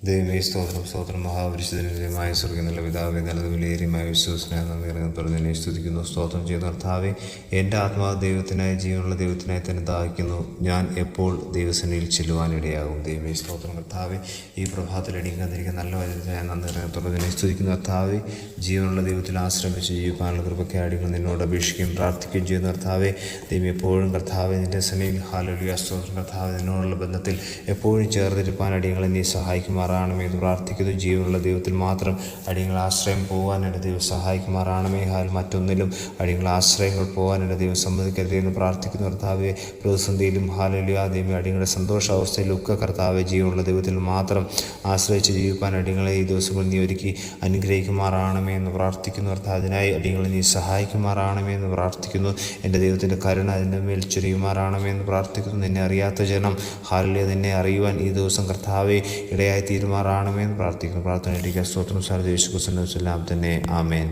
ദൈവമേ സ്തോത്രം മഹാപരിശുദ്ധമായ സ്വർഗ്ഗത്തിലുള്ള പിതാവേ, നല്ലത് വിലയേറിയമായ വിശ്വസനായ നന്ദി പറഞ്ഞതിനെ സ്തുതിക്കുന്നു. സ്തോത്രം ചെയ്യുന്ന കർത്താവേ, എൻ്റെ ആത്മാവ് ദൈവത്തിനായി, ജീവനുള്ള ദൈവത്തിനായി തന്നെ ദാഹിക്കുന്നു. ഞാൻ എപ്പോൾ ദൈവസന്നിധിയിൽ ചെല്ലുവാനിടയാകും. ദൈവമേ സ്തോത്രം കർത്താവേ, ഈ പ്രഭാതത്തിൽ അടിക്കാതിരിക്കുന്ന നല്ല വചനത്തിനായ നന്ദി തുറന്നതിനെ സ്തുതിക്കുന്ന കർത്താവേ, ജീവനുള്ള ദൈവത്തിൽ ആശ്രമിച്ച് ജീവിക്കാനുള്ള കൃപയ്ക്ക് അടികൾ നിന്നോട് അപേക്ഷിക്കുകയും പ്രാർത്ഥിക്കുകയും ചെയ്യുന്ന കർത്താവേ, ദൈവം എപ്പോഴും കർത്താവേ നിൻ്റെ സന്നിധിയിൽ ഹല്ലേലൂയ സ്തോത്രം കർത്താവേ, നിന്നോടുള്ള ബന്ധത്തിൽ എപ്പോഴും ചേർന്നിരിപ്പാൻ അടിയങ്ങളെ നീ സഹായിക്കുമാറാകണമെന്ന് പ്രാർത്ഥിക്കുന്നു. ജീവനുള്ള ദൈവത്തിൽ മാത്രം അടിയങ്ങൾ ആശ്രയം പോകാൻ എൻ്റെ ദൈവം സഹായിക്കുമാറാണമേ. മറ്റൊന്നിലും അടിയങ്ങൾ ആശ്രയങ്ങൾ പോകാൻ എൻ്റെ ദൈവം സമ്മതിക്കരുതേ എന്ന് പ്രാർത്ഥിക്കുന്നു കർത്താവെ. പ്രതിസന്ധിയിലും ഹല്ലേലൂയ ദൈവം അടിയങ്ങളുടെ സന്തോഷാവസ്ഥയിലൊക്കെ കർത്താവെ, ജീവനുള്ള ദൈവത്തിൽ മാത്രം ആശ്രയിച്ച് ജീവിക്കാൻ അടിയങ്ങളെ ഈ ദിവസങ്ങളിൽ നീ ഒരുക്കി അനുഗ്രഹിക്കുമാറാണമേ എന്ന് പ്രാർത്ഥിക്കുന്നു കർത്താവ്. അതിനായി അടിയങ്ങളെ നീ സഹായിക്കുമാറാണമേ എന്ന് പ്രാർത്ഥിക്കുന്നു. എൻ്റെ ദൈവത്തിൻ്റെ കരുണ അതിൻ്റെ മേൽ ചൊരിയുമാറാണമേ എന്ന് പ്രാർത്ഥിക്കുന്നു. നിന്നെ അറിയാത്ത ജനം ഹല്ലേലൂയ നിന്നെ അറിയുവാൻ ഈ ദിവസം കർത്താവെ ഇടയായി തീരുമാറാണമേ എന്ന് പ്രാർത്ഥിക്കുന്നു. പ്രാർത്ഥന സ്തോത്രം സാർ യേശു ക്രിസ്തുവിൻ നാമത്തിൽ തന്നെ ആമേൻ.